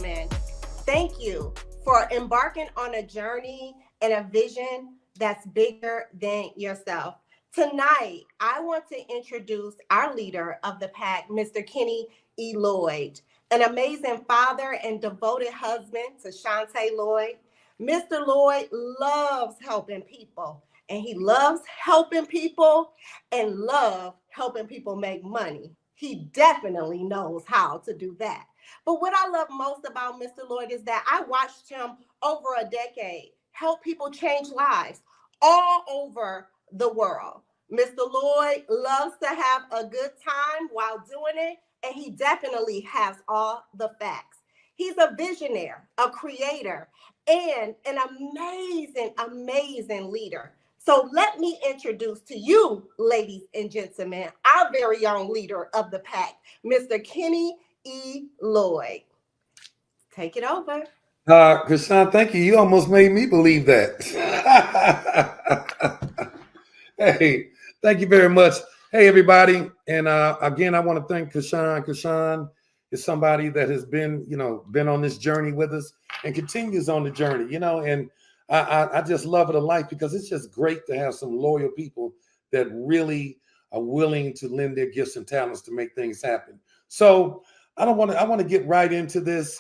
gentlemen, thank you for embarking on a journey and a vision that's bigger than yourself. Tonight, I want to introduce our leader of the pack, Mr. Kenny E. Lloyd, an amazing father and devoted husband to Shantae Lloyd. Mr. Lloyd loves helping people, and he loves helping people and love helping people make money. He definitely knows how to do that. But what I love most about Mr. Lloyd is that I watched him over a decade help people change lives all over the world. Mr. Lloyd loves to have a good time while doing it, and he definitely has all the facts. He's a visionary, a creator, and an amazing leader. So let me introduce to you, ladies and gentlemen, our very own leader of the pack, Mr. Kenny E. Lloyd. Take it over. Krishan, thank you. You almost made me believe that. Hey, thank you very much. Hey, everybody. And again, I want to thank Krishan. Krishan is somebody that has been, been on this journey with us and continues on the journey, and I just love it a life because it's just great to have some loyal people that really are willing to lend their gifts and talents to make things happen. So I want to get right into this.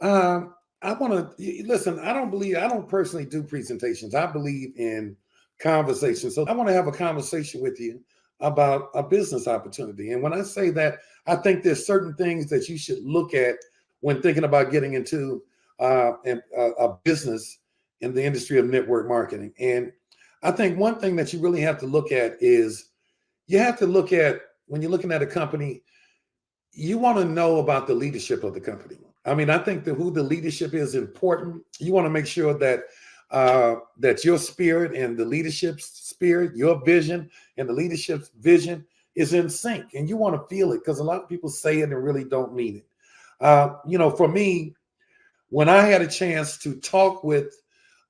I want to listen. I don't personally do presentations. I believe in conversation. So I want to have a conversation with you about a business opportunity. And when I say that, I think there's certain things that you should look at when thinking about getting into a business in the industry of network marketing. And I think one thing that you really have to look at is you have to look at, when you're looking at a company, you want to know about the leadership of the company. I mean, I think that who the leadership is important. You want to make sure that that your spirit and the leadership's spirit, your vision and the leadership's vision is in sync. And you want to feel it because a lot of people say it and really don't mean it. For me, when I had a chance to talk with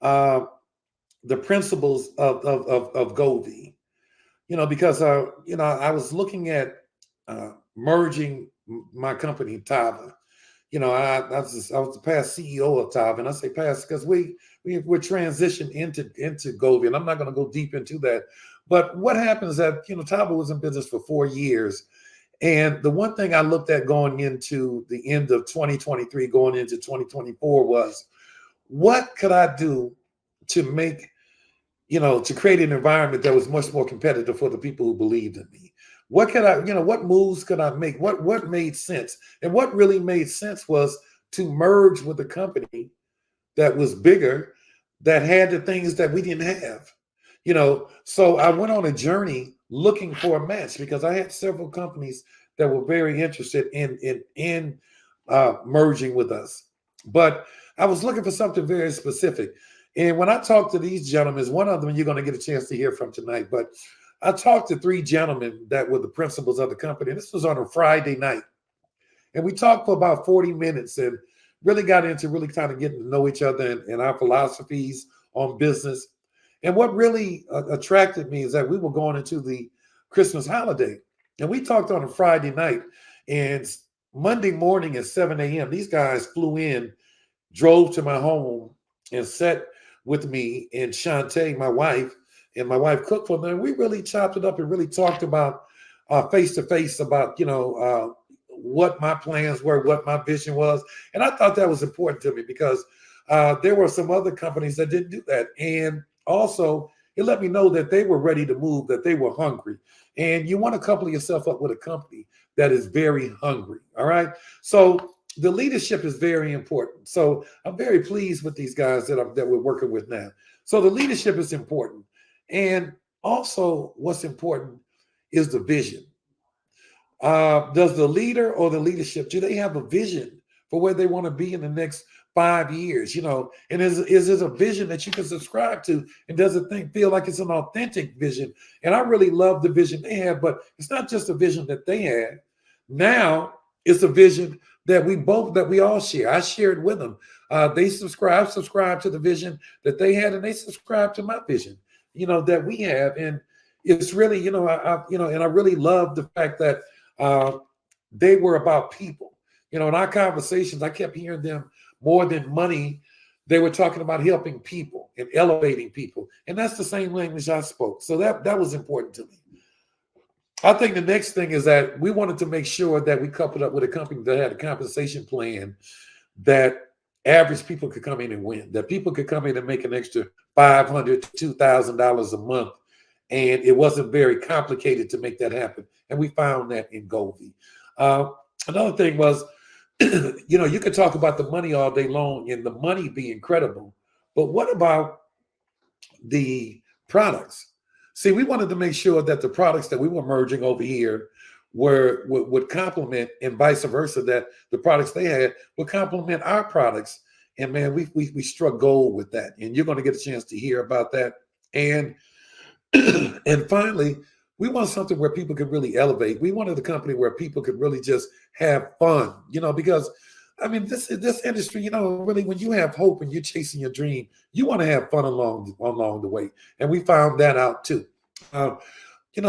the principals of Govvi, because I was looking at merging my company, Tava. I was the past CEO of Tava, and I say past because we're transitioned into Govvi, and I'm not going to go deep into that. But what happens is that Tava was in business for 4 years, and the one thing I looked at going into the end of 2023, going into 2024 was what could I do to make to create an environment that was much more competitive for the people who believed in me. What could I, what moves could I make? What made sense? And what really made sense was to merge with a company that was bigger, that had the things that we didn't have. So I went on a journey looking for a match because I had several companies that were very interested in merging with us. But I was looking for something very specific. And when I talked to these gentlemen, one of them you're going to get a chance to hear from tonight, but I talked to 3 gentlemen that were the principals of the company. This was on a Friday night. And we talked for about 40 minutes and really got into really kind of getting to know each other and our philosophies on business. And what really attracted me is that we were going into the Christmas holiday. And we talked on a Friday night. And Monday morning at 7 a.m., these guys flew in, drove to my home, and sat with me and Shantae, my wife, and my wife cooked for them. And we really chopped it up and really talked about face to face about, what my plans were, what my vision was. And I thought that was important to me because there were some other companies that didn't do that. And also it let me know that they were ready to move, that they were hungry. And you want to couple yourself up with a company that is very hungry. All right. So the leadership is very important. So I'm very pleased with these guys that we're working with now. So the leadership is important. And also what's important is the vision. Does the leader or the leadership, do they have a vision for where they want to be in the next 5 years? And is this a vision that you can subscribe to? And does it feel like it's an authentic vision? And I really love the vision they have, but it's not just a vision that they had. Now it's a vision that we all share. I shared with them. They subscribe to the vision that they had, and they subscribe to my vision, that we have. And it's really, and I really love the fact that they were about people. In our conversations, I kept hearing them more than money. They were talking about helping people and elevating people. And that's the same language I spoke. So that was important to me. I think the next thing is that we wanted to make sure that we coupled up with a company that had a compensation plan that average people could come in and win, that people could come in and make an extra $500 to $2,000 a month. And it wasn't very complicated to make that happen. And we found that in Govvi. Uh, Another thing was, you could talk about the money all day long and the money be incredible. But what about the products? See, we wanted to make sure that the products that we were merging over here would complement, and vice versa, that the products they had would complement our products. And man, we struck gold with that. And you're going to get a chance to hear about that. And and finally, we want something where people could really elevate. We wanted a company where people could really just have fun, because I mean, this industry, really, when you have hope and you're chasing your dream, you want to have fun along the way. And we found that out too. Uh,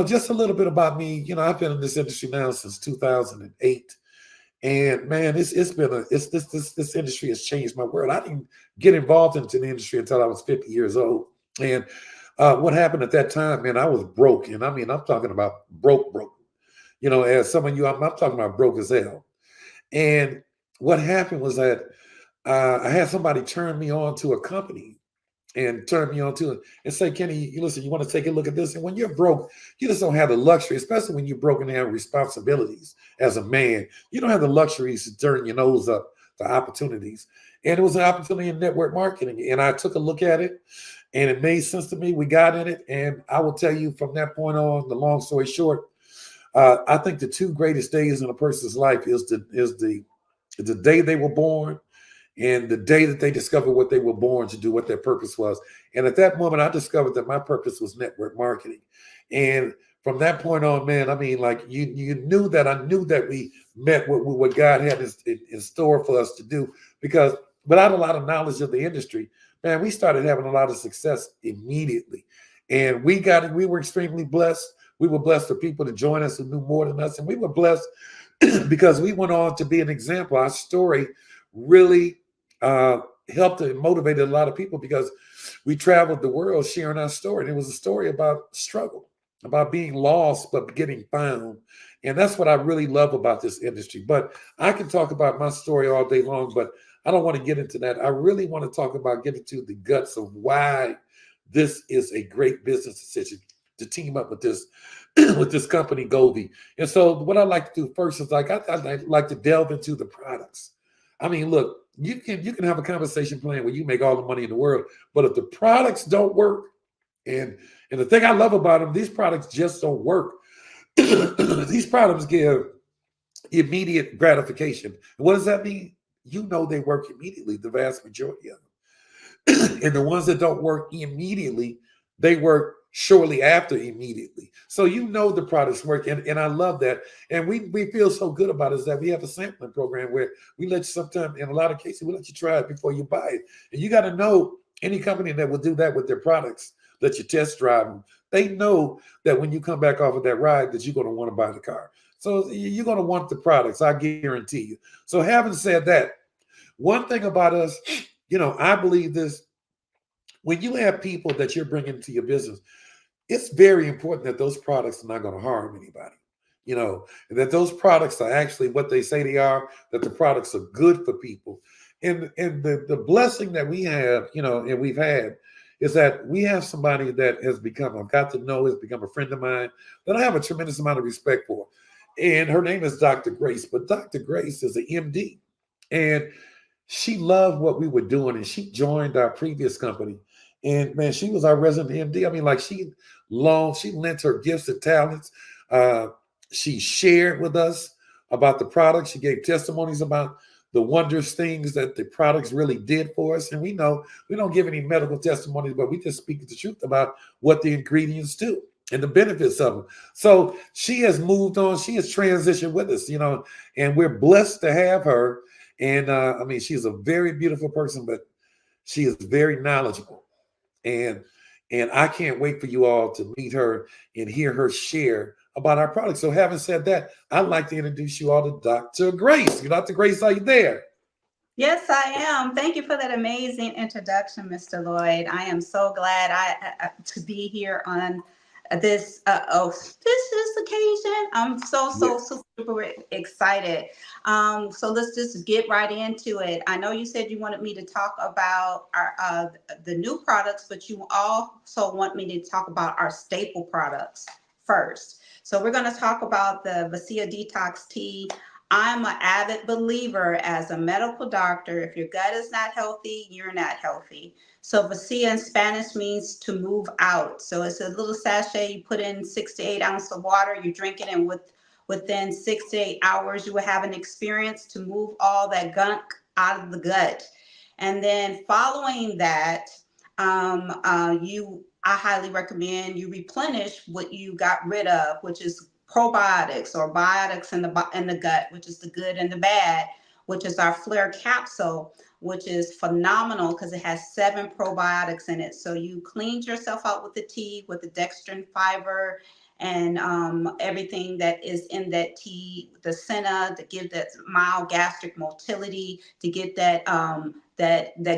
just a little bit about me. I've been in this industry now since 2008, and man, this industry has changed my world. I didn't get involved into the industry until I was 50 years old, and what happened at that time, man, I was broke, and I mean, I'm talking about broke. As some of you, I'm talking about broke as hell. And what happened was that I had somebody turn me on to a company and turn me on to it and say, Kenny, listen, you want to take a look at this? And when you're broke, you just don't have the luxury, especially when you're broke and have responsibilities as a man. You don't have the luxuries to turn your nose up to opportunities. And it was an opportunity in network marketing. And I took a look at it and it made sense to me. We got in it. And I will tell you from that point on, the long story short, I think the two greatest days in a person's life is the day they were born and the day that they discovered what they were born to do, what their purpose was. And at that moment, I discovered that my purpose was network marketing. And from that point on, man, I mean, like you knew that I knew that we met what God had in store for us to do, because without a lot of knowledge of the industry, man, we started having a lot of success immediately. And we were extremely blessed. We were blessed for people to join us who knew more than us. And we were blessed because we went on to be an example. Our story really helped and motivated a lot of people because we traveled the world sharing our story. And it was a story about struggle, about being lost, but getting found. And that's what I really love about this industry. But I can talk about my story all day long, but I don't want to get into that. I really want to talk about getting to the guts of why this is a great business decision to team up with this with this company Govvi. And so what I like to do first is I like to delve into the products. I mean, look, you can have a compensation plan where you make all the money in the world, but if the products don't work, and the thing I love about them, these products just don't work. These products give immediate gratification. And what does that mean? They work immediately, the vast majority of them. And the ones that don't work immediately, they work shortly after immediately. So the products work. And I love that. And we feel so good about it is that we have a sampling program where we let you sometimes, in a lot of cases, we let you try it before you buy it. And you got to know any company that will do that with their products, let you test drive them. They know that when you come back off of that ride that you're going to want to buy the car. So you're going to want the products, I guarantee you. So having said that, one thing about us, I believe this, when you have people that you're bringing to your business, it's very important that those products are not going to harm anybody, and that those products are actually what they say they are, that the products are good for people. And the blessing that we have, and we've had, is that we have somebody that has become a friend of mine that I have a tremendous amount of respect for. And her name is Dr. Grace, but Dr. Grace is an MD. And she loved what we were doing, and she joined our previous company. And man, she was our resident MD. I mean, like she lent her gifts and talents. Uh, she shared with us about the product. She gave testimonies about the wondrous things that the products really did for us. And we know we don't give any medical testimonies, but we just speak the truth about what the ingredients do and the benefits of them. So she has moved on. She has transitioned with us, and we're blessed to have her. And I mean, she's a very beautiful person, but she is very knowledgeable. And I can't wait for you all to meet her and hear her share about our products. So having said that, I'd like to introduce you all to Dr. Grace. Dr. Grace, are you there? Yes, I am. Thank you for that amazing introduction, Mr. Lloyd. I am so glad to be here on this occasion. I'm so Yes. super excited. So let's just get right into it. I know you said you wanted me to talk about our the new products, but you also want me to talk about our staple products first. So we're going to talk about the Vacia Detox Tea. I'm an avid believer as a medical doctor. If your gut is not healthy, you're not healthy. So vacía in Spanish means to move out. So it's a little sachet. You put in 6 to 8 ounces of water. You drink it, and within 6 to 8 hours, you will have an experience to move all that gunk out of the gut. And then following that, I highly recommend you replenish what you got rid of, which is probiotics or biotics in the gut, which is the good and the bad, which is our Flare capsule, which is phenomenal because it has 7 probiotics in it. So you cleaned yourself out with the tea, with the dextrin fiber, and everything that is in that tea, the senna, to give that mild gastric motility, to get that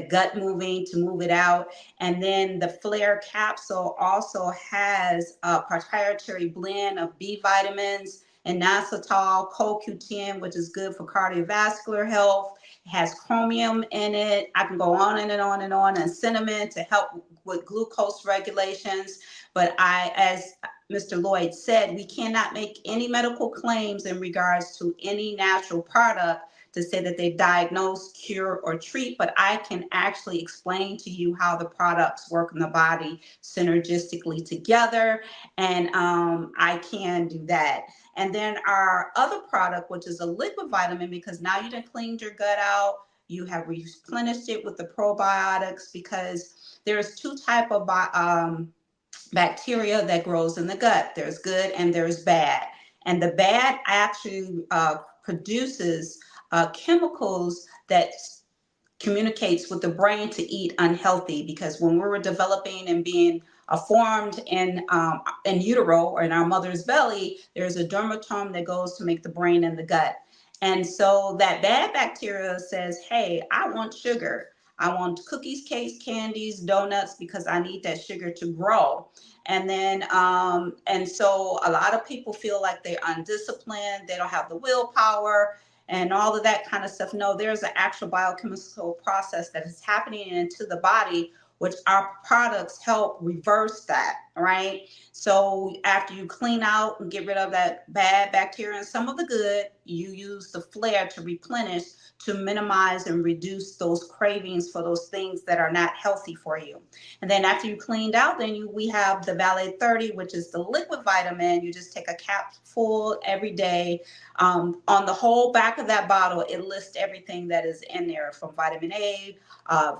gut moving, to move it out. And then the Flare capsule also has a proprietary blend of B vitamins and inositol, CoQ10, which is good for cardiovascular health. It has chromium in it. I can go on and on and on, and cinnamon to help with glucose regulations. But as Mr. Lloyd said, we cannot make any medical claims in regards to any natural product to say that they diagnose, cure, or treat, but I can actually explain to you how the products work in the body synergistically together, and I can do that. And then our other product, which is a liquid vitamin, because now you done cleaned your gut out, you have replenished it with the probiotics, because there's two type of bacteria that grows in the gut. There's good and there's bad. And the bad actually produces chemicals that communicates with the brain to eat unhealthy, because when we were developing and being formed in utero or in our mother's belly, there's a dermatome that goes to make the brain and the gut. And so that bad bacteria says, hey, I want sugar. I want cookies, cakes, candies, donuts, because I need that sugar to grow. And then, and so a lot of people feel like they're undisciplined, they don't have the willpower, and all of that kind of stuff. No, there's an actual biochemical process that is happening into the body, which our products help reverse that, right? So after you clean out and get rid of that bad bacteria and some of the good, you use the Flare to replenish, to minimize and reduce those cravings for those things that are not healthy for you. And then after you cleaned out, we have the Valet 30, which is the liquid vitamin. You just take a capful every day. On the whole back of that bottle, it lists everything that is in there, from vitamin A,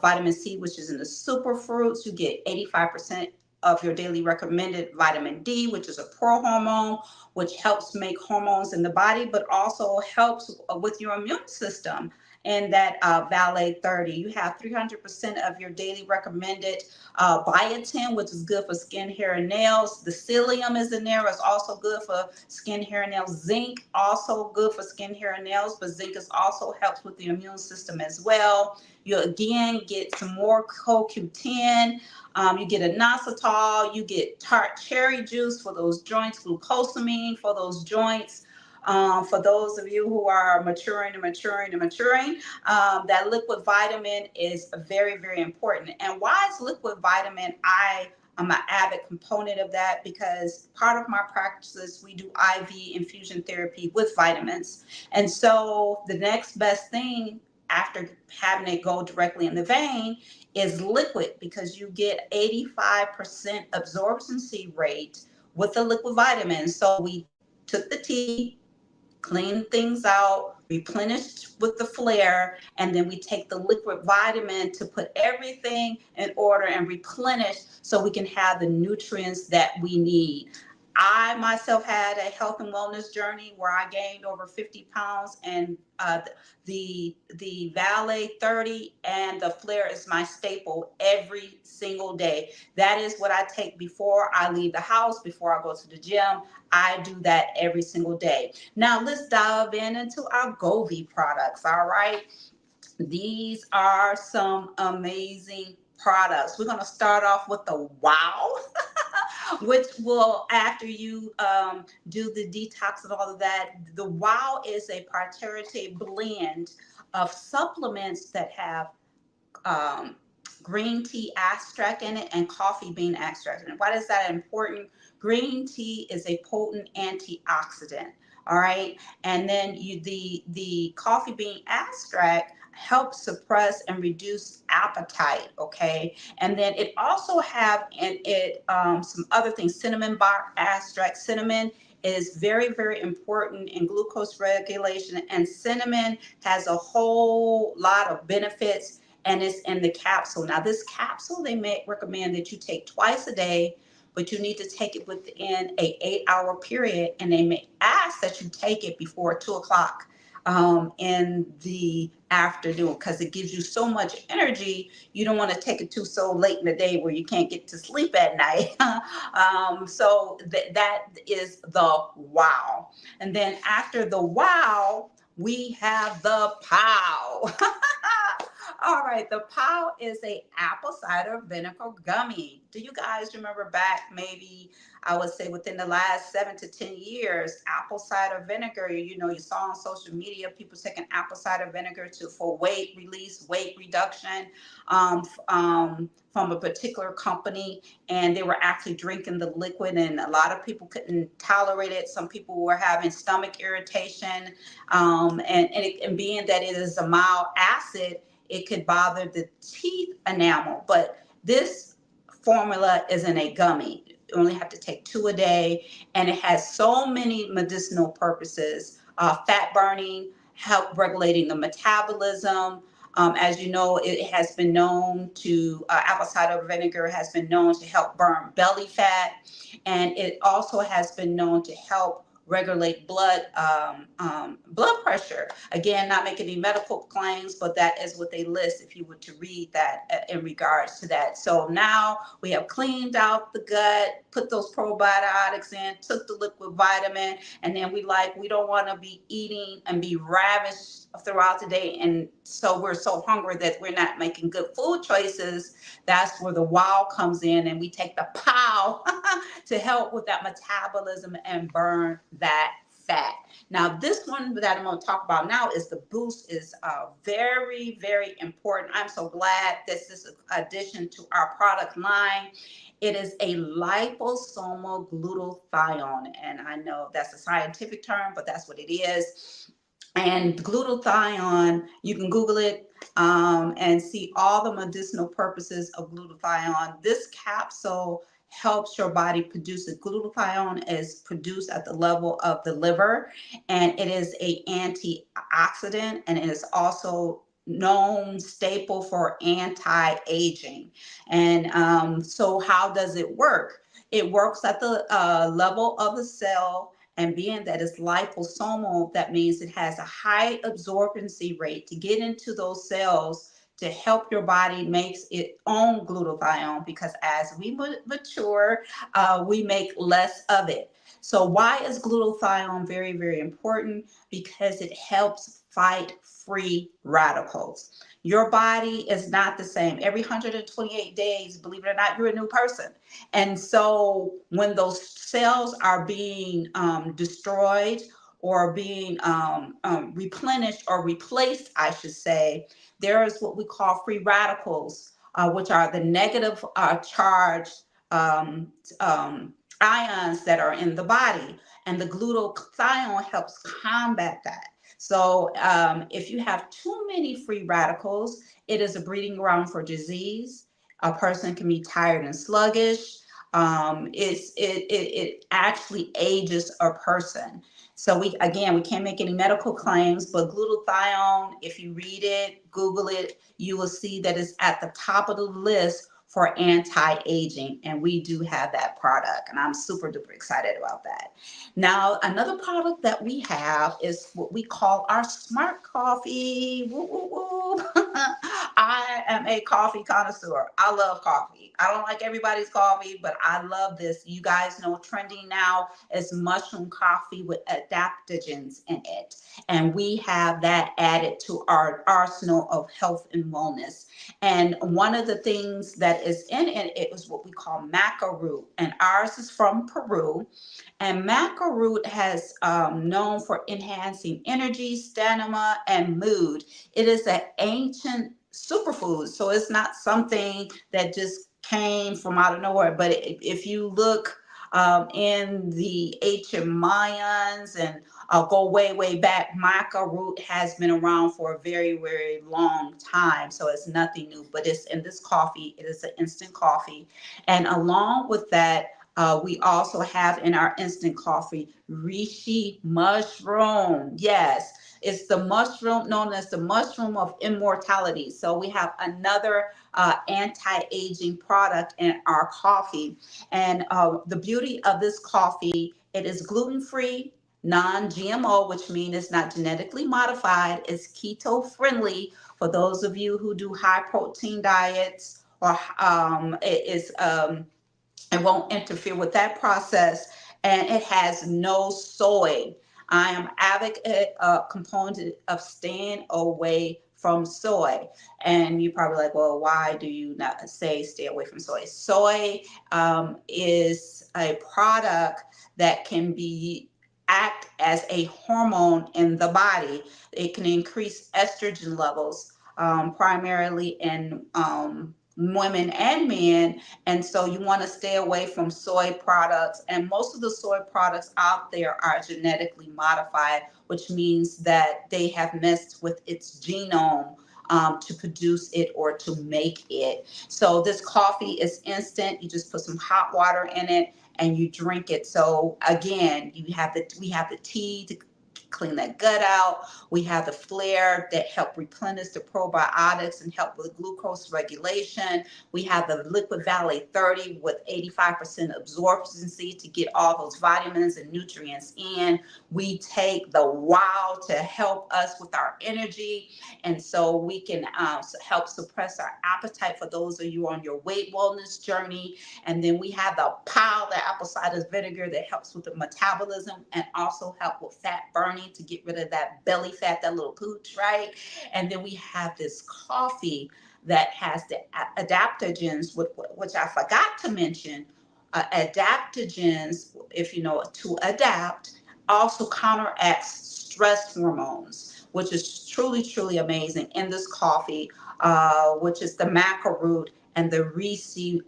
vitamin C, which is in the super fruits. You get 85% of your daily recommended vitamin D, which is a pro-hormone, which helps make hormones in the body, but also helps with your immune system. And that Valet 30, you have 300% of your daily recommended biotin, which is good for skin, hair, and nails. The psyllium is in there. It's also good for skin, hair, and nails. Zinc, also good for skin, hair, and nails, but zinc is also helps with the immune system as well. You again get some more CoQ10. You get a inositol. You get tart cherry juice for those joints, glucosamine for those joints. For those of you who are maturing, that liquid vitamin is very, very important. And why is liquid vitamin? I'm an avid component of that, because part of my practices, we do IV infusion therapy with vitamins. And so the next best thing after having it go directly in the vein is liquid, because you get 85% absorbency rate with the liquid vitamin. So we took the tea, clean things out, replenished with the Flare, and then we take the liquid vitamin to put everything in order and replenish, so we can have the nutrients that we need. I myself had a health and wellness journey where I gained over 50 pounds, and the Valet 30 and the Flare is my staple every single day. That is what I take before I leave the house, before I go to the gym. I do that every single day. Now let's dive into our Govvi products. All right. These are some amazing products. We're going to start off with the wow, which will, after you do the detox and all of that, the wow is a proprietary blend of supplements that have um, green tea extract in it and coffee bean extract in it. Why is that important? Green tea is a potent antioxidant. All right, and then the coffee bean extract helps suppress and reduce appetite. Okay, and then it also have in it some other things. Cinnamon bark extract. Cinnamon is very, very important in glucose regulation, and cinnamon has a whole lot of benefits, and it's in the capsule. Now, this capsule, they may recommend that you take twice a day, but you need to take it within a 8-hour period, and they may ask that you take it before 2 o'clock in the afternoon, because it gives you so much energy. You don't want to take it too so late in the day where you can't get to sleep at night. That is the wow. And then after the wow, we have the pow. All right, the POW is a apple cider vinegar gummy. Do you guys remember back, maybe I would say within the last 7 to 10 years, apple cider vinegar, you saw on social media people taking apple cider vinegar for weight release, weight reduction from a particular company, and they were actually drinking the liquid, and a lot of people couldn't tolerate it. Some people were having stomach irritation, and being that it is a mild acid, it could bother the teeth enamel. But this formula is in a gummy. You only have to take 2 a day, and it has so many medicinal purposes. Fat burning, help regulating the metabolism. As you know, it has been known to, apple cider vinegar has been known to help burn belly fat, and it also has been known to help regulate blood pressure. Again, not making any medical claims, but that is what they list if you were to read that in regards to that. So now we have cleaned out the gut, put those probiotics in, took the liquid vitamin, and then we don't want to be eating and be ravished throughout the day. And so we're so hungry that we're not making good food choices. That's where the wow comes in, and we take the pow to help with that metabolism and burn that fat. Now, this one that I'm going to talk about now is the boost, is very, very important. I'm so glad this is an addition to our product line. It is a liposomal glutathione, and I know that's a scientific term, but that's what it is. And glutathione, you can Google it and see all the medicinal purposes of glutathione. This capsule helps your body produce it. Glutathione is produced at the level of the liver, and it is an antioxidant, and it is also known staple for anti-aging. And so how does it work? It works at the level of the cell, and being that it's liposomal, that means it has a high absorbency rate to get into those cells to help your body makes its own glutathione, because as we mature, we make less of it. So why is glutathione very, very important? Because it helps fight free radicals. Your body is not the same. Every 128 days, believe it or not, you're a new person. And so when those cells are being destroyed or being replenished or replaced, I should say, there is what we call free radicals, which are the negative charged um, ions that are in the body. And the glutathione helps combat that. So if you have too many free radicals, it is a breeding ground for disease. A person can be tired and sluggish. It actually ages a person. So we can't make any medical claims, but glutathione, if you read it, Google it, you will see that it's at the top of the list for anti-aging, and we do have that product, and I'm super duper excited about that. Now, another product that we have is what we call our smart coffee. Woo, woo, woo. I am a coffee connoisseur. I love coffee. I don't like everybody's coffee, but I love this. You guys know trending now is mushroom coffee with adaptogens in it, and we have that added to our arsenal of health and wellness. And one of the things that is in it is what we call maca root, and ours is from Peru. And maca root has known for enhancing energy, stamina, and mood. It is an ancient superfood, so it's not something that just came from out of nowhere. But if you look in the ancient Mayans and go way, way back, maca root has been around for a very, very long time. So it's nothing new, but it's in this coffee. It is an instant coffee. And along with that, we also have in our instant coffee reishi mushroom. Yes, it's the mushroom known as the mushroom of immortality. So we have another anti-aging product in our coffee. And the beauty of this coffee, it is gluten-free, non-GMO, which means it's not genetically modified. It's keto friendly for those of you who do high protein diets, or it won't interfere with that process, and it has no soy. I am advocate component of staying away from soy. And you're probably like, well, why do you not say stay away from soy? Soy is a product that can be act as a hormone in the body. It can increase estrogen levels, primarily in women and men. And so you want to stay away from soy products. And most of the soy products out there are genetically modified, which means that they have messed with its genome to produce it or to make it. So this coffee is instant. You just put some hot water in it and you drink it. So again, we have the tea to clean that gut out. We have the flare that help replenish the probiotics and help with glucose regulation. We have the Liquid Valley 30 with 85% absorbency to get all those vitamins and nutrients in. We take the wow to help us with our energy. And so we can help suppress our appetite for those of you on your weight wellness journey. And then we have the POW, the apple cider vinegar, that helps with the metabolism and also help with fat burning to get rid of that belly fat, that little pooch, right? And then we have this coffee that has the adaptogens, which I forgot to mention. Adaptogens, if you know, to adapt, also counteracts stress hormones, which is truly, truly amazing in this coffee, which is the maca root and the reishi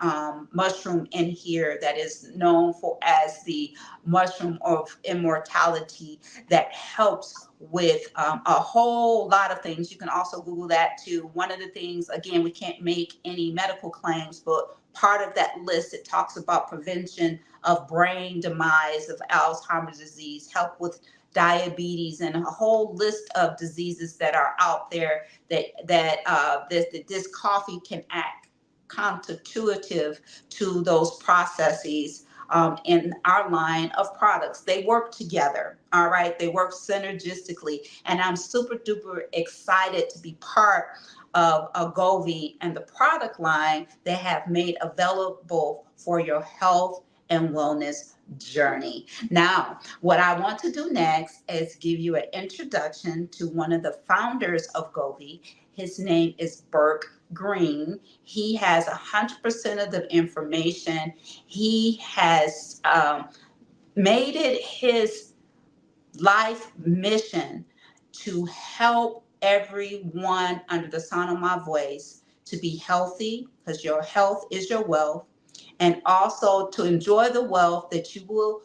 mushroom in here that is known for as the mushroom of immortality, that helps with a whole lot of things. You can also Google that too. One of the things, again, we can't make any medical claims, but part of that list, it talks about prevention of brain demise, of Alzheimer's disease, help with diabetes, and a whole list of diseases that are out there that this coffee can act constitutive to those processes in our line of products. They work together, all right? They work synergistically. And I'm super duper excited to be part of Govvi and the product line they have made available for your health and wellness journey. Now, what I want to do next is give you an introduction to one of the founders of Govvi. His name is Burke Green. He has 100% of the information. He has made it his life mission to help everyone under the sound of my voice to be healthy, because your health is your wealth, and also to enjoy the wealth that you will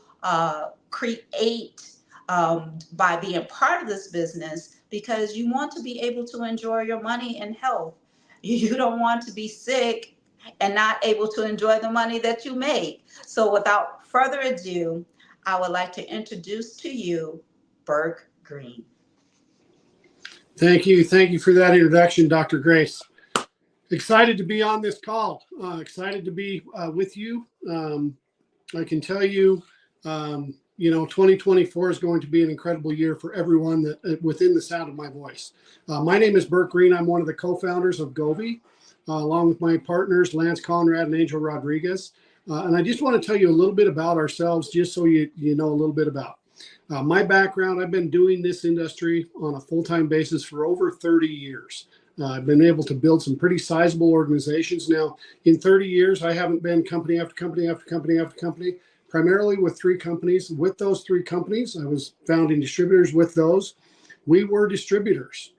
create by being part of this business, because you want to be able to enjoy your money and health. You don't want to be sick and not able to enjoy the money that you make. So without further ado, I would like to introduce to you Burke Green. Thank you. Thank you for that introduction, Dr. Grace. Excited to be on this call. Excited to be with you. I can tell you, 2024 is going to be an incredible year for everyone that within the sound of my voice. My name is Bert Green. I'm one of the co-founders of Govvi, along with my partners, Lance Conrad and Angel Rodriguez. And I just want to tell you a little bit about ourselves, just so you know a little bit about my background. I've been doing this industry on a full-time basis for over 30 years. I've been able to build some pretty sizable organizations. Now, in 30 years, I haven't been company after company after company after company, primarily with 3 companies. With those 3 companies, I was founding distributors with those. We were distributors.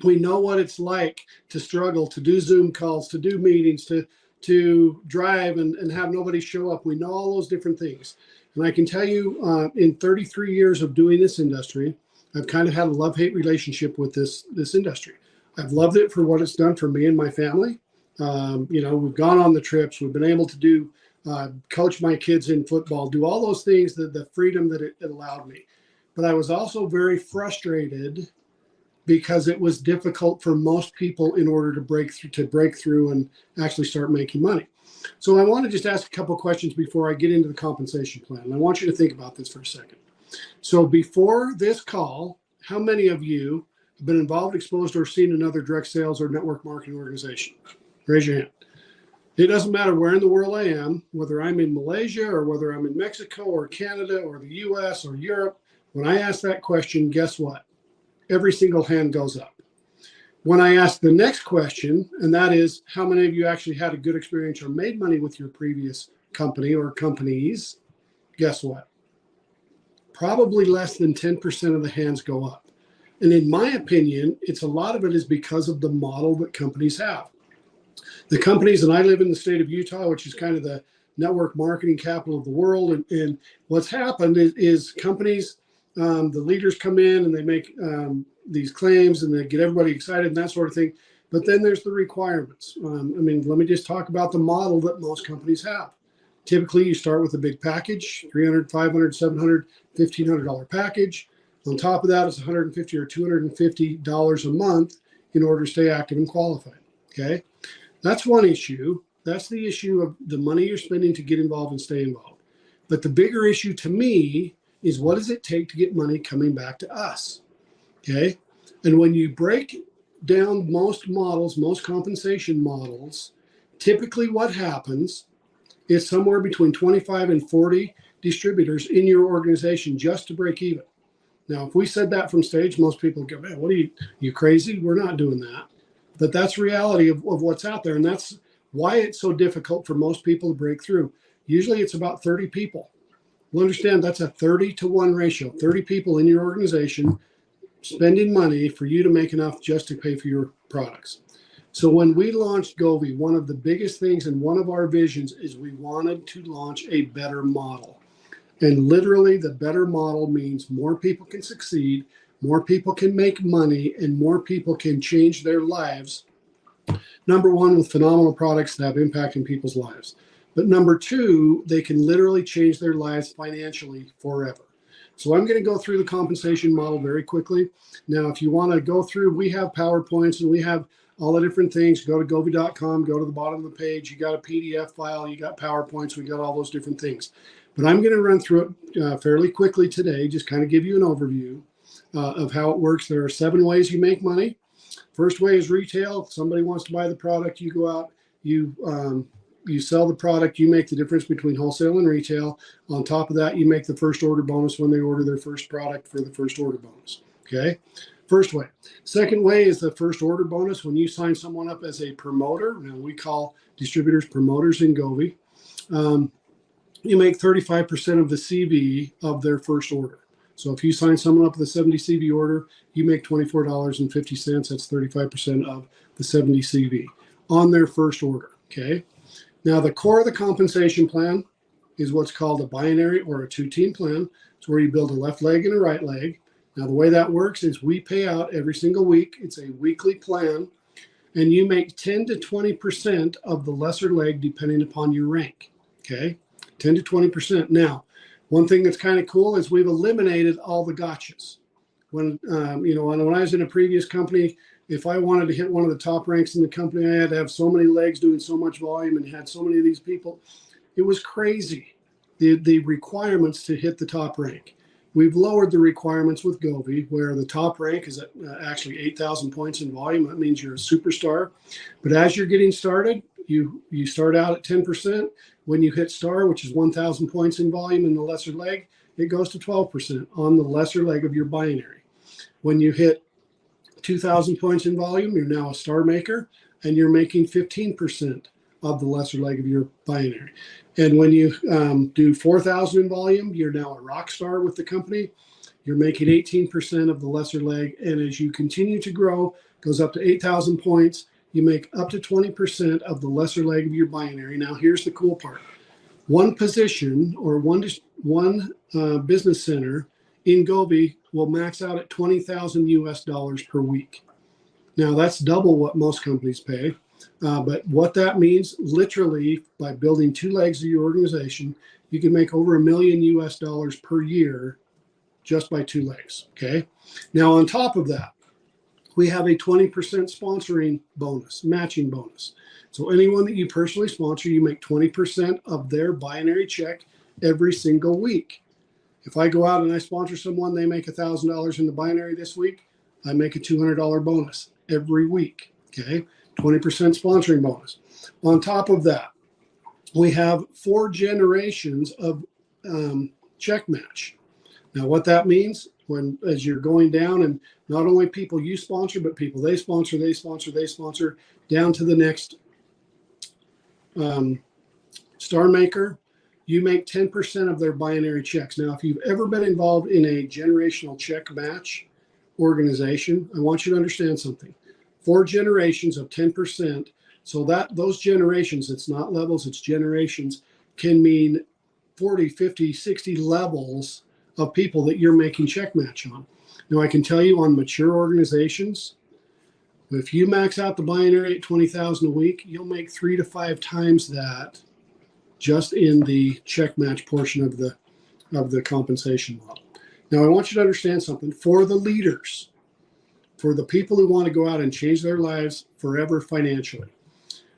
We know what it's like to struggle, to do Zoom calls, to do meetings, to drive and have nobody show up. We know all those different things. And I can tell you, in 33 years of doing this industry, I've kind of had a love-hate relationship with this industry. I've loved it for what it's done for me and my family. We've gone on the trips. We've been able to do coach my kids in football, do all those things, the freedom that it allowed me. But I was also very frustrated because it was difficult for most people in order to break through and actually start making money. So I want to just ask a couple of questions before I get into the compensation plan. And I want you to think about this for a second. So before this call, how many of you have been involved, exposed, or seen another direct sales or network marketing organization? Raise your hand. It doesn't matter where in the world I am, whether I'm in Malaysia or whether I'm in Mexico or Canada or the US or Europe. When I ask that question, guess what? Every single hand goes up. When I ask the next question, and that is, how many of you actually had a good experience or made money with your previous company or companies? Guess what? Probably less than 10% of the hands go up. And in my opinion, a lot of it is because of the model that companies have. The companies, and I live in the state of Utah, which is kind of the network marketing capital of the world. And what's happened is companies, the leaders come in and they make these claims and they get everybody excited and that sort of thing. But then there's the requirements. Let me just talk about the model that most companies have. Typically, you start with a big package, $300, $500, $700, $1,500 package. On top of that, it's $150 or $250 a month in order to stay active and qualified. Okay, that's one issue. That's the issue of the money you're spending to get involved and stay involved. But the bigger issue to me is, what does it take to get money coming back to us? Okay, and when you break down most models, most compensation models, typically what happens is somewhere between 25 and 40 distributors in your organization just to break even. Now, if we said that from stage, most people go, man, what are you crazy? We're not doing that. But that's reality of what's out there. And that's why it's so difficult for most people to break through. Usually it's about 30 people. Well, understand that's a 30-to-1 ratio, 30 people in your organization spending money for you to make enough just to pay for your products. So when we launched Govvi, one of the biggest things and one of our visions is we wanted to launch a better model. And literally the better model means more people can succeed, more people can make money, and more people can change their lives. Number one, with phenomenal products that have impact in people's lives. But number two, they can literally change their lives financially forever. So I'm going to go through the compensation model very quickly. Now, if you want to go through, we have PowerPoints and we have all the different things. Go to govvi.com, go to the bottom of the page. You got a PDF file, you got PowerPoints, we got all those different things. But I'm going to run through it fairly quickly today, just kind of give you an overview of how it works. There are 7 ways you make money. First way is retail. If somebody wants to buy the product, you go out, you sell the product, you make the difference between wholesale and retail. On top of that, you make the first order bonus when they order their first product for the first order bonus. Okay, first way. Second way is the first order bonus when you sign someone up as a promoter. Now, we call distributors promoters in Govvi. You make 35% of the CV of their first order. So if you sign someone up with a 70 CV order, you make $24.50. That's 35% of the 70 CV on their first order. Okay. Now, the core of the compensation plan is what's called a binary or a 2-team plan. It's where you build a left leg and a right leg. Now, the way that works is we pay out every single week. It's a weekly plan, and you make 10 to 20% of the lesser leg depending upon your rank. Okay, 10 to 20%. Now, one thing that's kind of cool is we've eliminated all the gotchas. When I was in a previous company, if I wanted to hit one of the top ranks in the company, I had to have so many legs doing so much volume and had so many of these people. It was crazy, the requirements to hit the top rank. We've lowered the requirements with Govvi, where the top rank is at actually 8,000 points in volume. That means you're a superstar. But as you're getting started, you start out at 10%. When you hit star, which is 1,000 points in volume in the lesser leg, it goes to 12% on the lesser leg of your binary. When you hit 2,000 points in volume, you're now a star maker, and you're making 15% of the lesser leg of your binary. And when you do 4,000 in volume, you're now a rock star with the company. You're making 18% of the lesser leg. And as you continue to grow, goes up to 8,000 points, you make up to 20% of the lesser leg of your binary. Now, here's the cool part. One position or one business center in Govvi will max out at 20,000 US dollars per week. Now, that's double what most companies pay. But what that means, literally, by building 2 legs of your organization, you can make over $1 million US dollars per year just by 2 legs. Okay. Now, on top of that, we have a 20% sponsoring bonus, matching bonus. So anyone that you personally sponsor, you make 20% of their binary check every single week. If I go out and I sponsor someone, they make $1,000 in the binary this week, I make a $200 bonus every week. Okay. 20% sponsoring bonus. On top of that, we have 4 generations of check match. Now, what that means, as you're going down, and not only people you sponsor, but people they sponsor, down to the next star maker, you make 10% of their binary checks. Now, if you've ever been involved in a generational check match organization, I want you to understand something. 4 generations of 10%. So that those generations, it's not levels, it's generations, can mean 40, 50, 60 levels of people that you're making check match on. Now, I can tell you on mature organizations, if you max out the binary at 20,000 a week, you'll make 3 to 5 times that just in the check match portion of the compensation model. Now, I want you to understand something. For the leaders, for the people who want to go out and change their lives forever financially,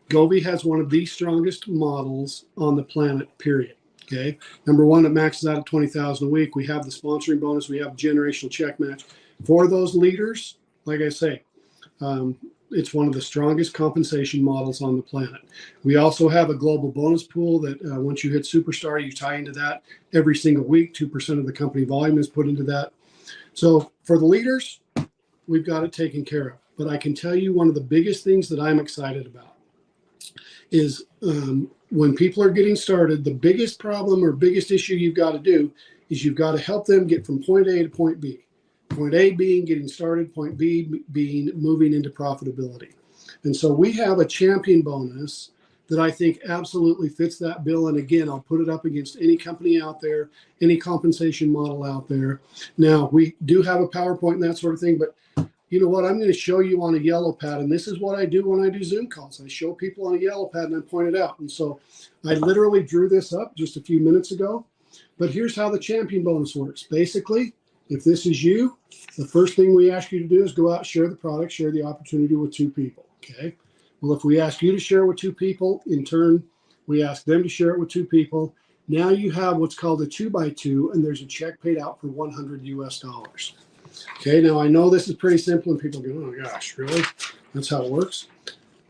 Govvi has one of the strongest models on the planet, period. Okay. Number one, it maxes out at 20,000 a week. We have the sponsoring bonus. We have generational check match. For those leaders, like I say, it's one of the strongest compensation models on the planet. We also have a global bonus pool that once you hit superstar, you tie into that every single week. 2% of the company volume is put into that. So for the leaders, we've got it taken care of. But I can tell you one of the biggest things that I'm excited about is when people are getting started, the biggest problem or biggest issue you've got to do is you've got to help them get from point A to point B. Point A being getting started, point B being moving into profitability. And so we have a champion bonus that I think absolutely fits that bill. And again, I'll put it up against any company out there, any compensation model out there. Now, we do have a PowerPoint and that sort of thing, but you know what? I'm going to show you on a yellow pad, and this is what I do when I do Zoom calls. I show people on a yellow pad and I point it out. And so I literally drew this up just a few minutes ago, but here's how the champion bonus works. Basically, if this is you, the first thing we ask you to do is go out, share the product, share the opportunity with 2 people. Okay. Well, if we ask you to share with 2 people, in turn, we ask them to share it with 2 people. Now you have what's called a 2x2, and there's a check paid out for $100 US. Okay, now I know this is pretty simple, and people go, oh my gosh, really? That's how it works.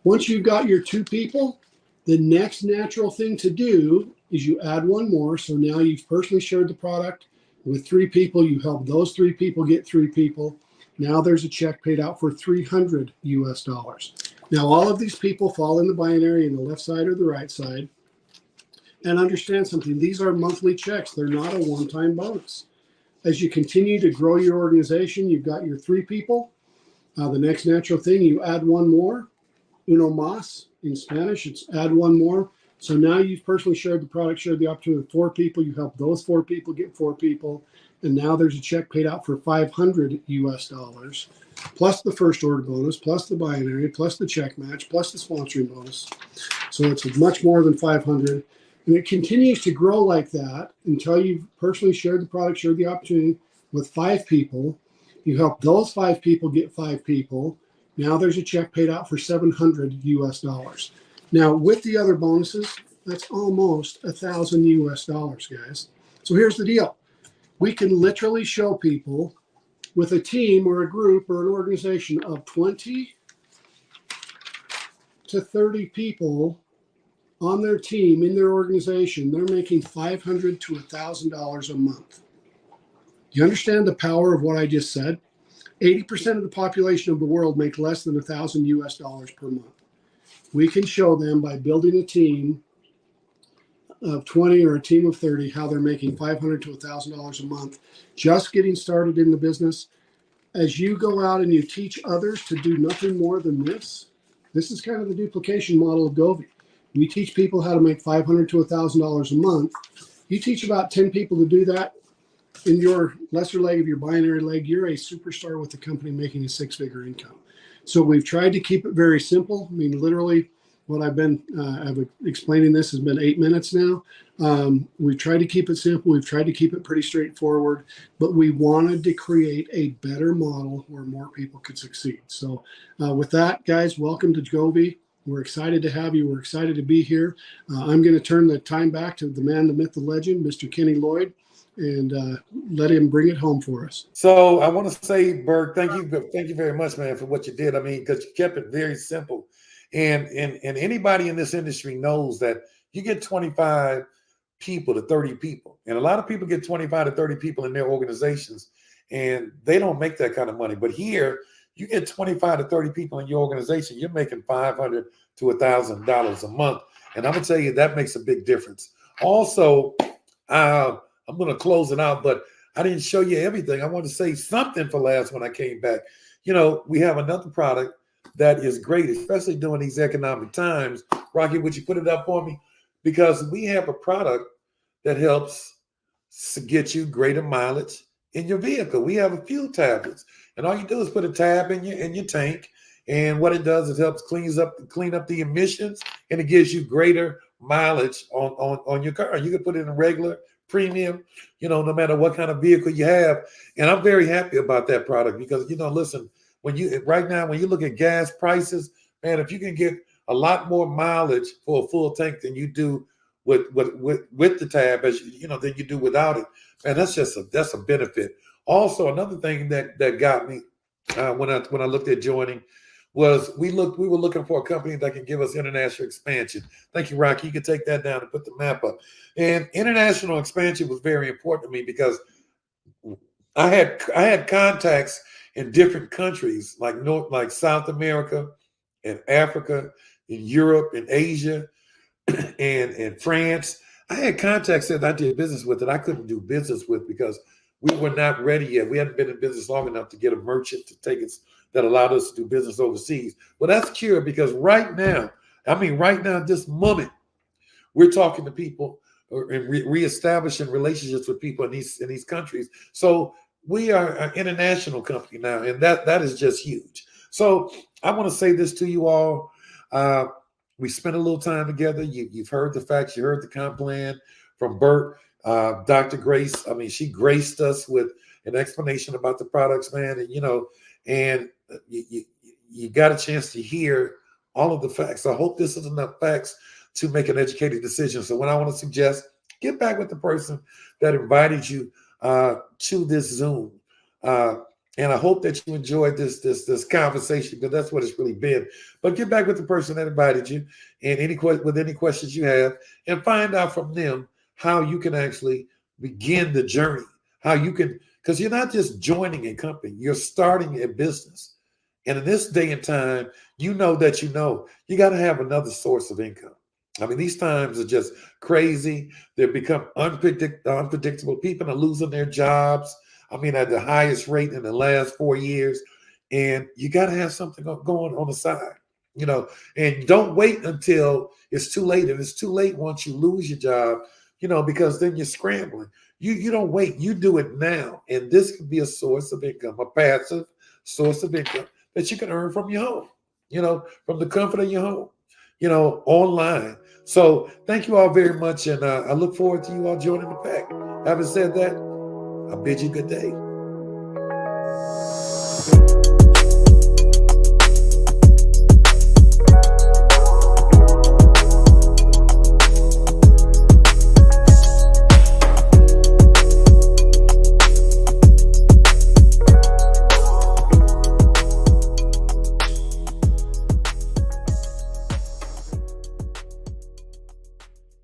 Once you've got your 2 people, the next natural thing to do is you add 1 more. So now you've personally shared the product with 3 people. You help those 3 people get 3 people. Now there's a check paid out for $300 US. Now all of these people fall in the binary in the left side or the right side. And understand something, these are monthly checks. They're not a one-time bonus. As you continue to grow your organization, you've got your 3 people. The next natural thing, you add 1 more. Uno más in Spanish, it's add 1 more. So now you've personally shared the product, shared the opportunity with 4 people. You help those 4 people get 4 people. And now there's a check paid out for $500 US, plus the first order bonus, plus the binary, plus the check match, plus the sponsoring bonus. So it's much more than 500. And it continues to grow like that until you've personally shared the product, shared the opportunity with 5 people. You help those 5 people get 5 people. Now there's a check paid out for $700 US. Now with the other bonuses, that's almost $1,000 US, guys. So here's the deal. We can literally show people with a team or a group or an organization of 20 to 30 people on their team, in their organization, they're making $500 to $1,000 a month. You understand the power of what I just said? 80% of the population of the world make less than $1,000 US per month. We can show them by building a team of 20 or a team of 30 how they're making $500 to $1,000 a month, just getting started in the business. As you go out and you teach others to do nothing more than this is kind of the duplication model of Govvi. We teach people how to make $500 to $1,000 a month. You teach about 10 people to do that. In your lesser leg of your binary leg, you're a superstar with the company making a six-figure income. So we've tried to keep it very simple. I mean, literally, what I've been explaining this has been 8 minutes now. We've tried to keep it simple. We've tried to keep it pretty straightforward, but we wanted to create a better model where more people could succeed. So with that, guys, welcome to Govvi. We're excited to have you. We're excited to be here. I'm going to turn the time back to the man, the myth, the legend, Mr. Kenny Lloyd, and let him bring it home for us. So I want to say, Bert, thank you very much, man, for what you did. I mean, because you kept it very simple, and anybody in this industry knows that you get 25 people to 30 people, and a lot of people get 25 to 30 people in their organizations, and they don't make that kind of money. But here, you get 25 to 30 people in your organization, you're making $500 to $1,000 a month, and I'm gonna tell you that makes a big difference. Also, I'm going to close it out, but I didn't show you everything. I want to say something for last when I came back. You know, we have another product that is great, especially during these economic times. Rocky, would you put it up for me? Because we have a product that helps get you greater mileage in your vehicle. We have a fuel tablets, and all you do is put a tab in your tank, and what it does is helps clean up the emissions, and it gives you greater mileage on your car. You can put it in regular, premium, you know, no matter what kind of vehicle you have. And I'm very happy about that product because, you know, listen, when you look at gas prices, man, if you can get a lot more mileage for a full tank than you do with the tab, as you know, than you do without it, man, that's a benefit. Also, another thing that got me when I looked at joining was we were looking for a company that can give us international expansion. Thank you, Rocky. You can take that down and put the map up. And international expansion was very important to me because I had contacts in different countries like South America and Africa, in Europe and Asia, and France. I had contacts that I did business with that I couldn't do business with because we were not ready yet. We hadn't been in business long enough to get a merchant to take us that allowed us to do business overseas. Well, that's cured because right now, at this moment, we're talking to people and reestablishing relationships with people in these countries. So we are an international company now, and that is just huge. So I want to say this to you all. We spent a little time together. You've heard the facts. You heard the comp plan from Bert. Dr. Grace, I mean, she graced us with an explanation about the products, man. And, you know, and you got a chance to hear all of the facts. I hope this is enough facts to make an educated decision. So what I want to suggest, get back with the person that invited you to this Zoom. And I hope that you enjoyed this conversation because that's what it's really been. But get back with the person that invited you and with any questions you have and find out from them how you can actually begin the journey, how you can, because you're not just joining a company, you're starting a business. And in this day and time, you know you got to have another source of income. I mean, these times are just crazy. They've become unpredictable. People are losing their jobs. I mean, at the highest rate in the last 4 years. And you got to have something going on the side, you know, and don't wait until it's too late. And it's too late once you lose your job, you know, because then you're scrambling. You don't wait. You do it now. And this could be a source of income, a passive source of income that you can earn from your home, you know, from the comfort of your home, you know, online. So thank you all very much. And I look forward to you all joining the pack. Having said that, I bid you good day.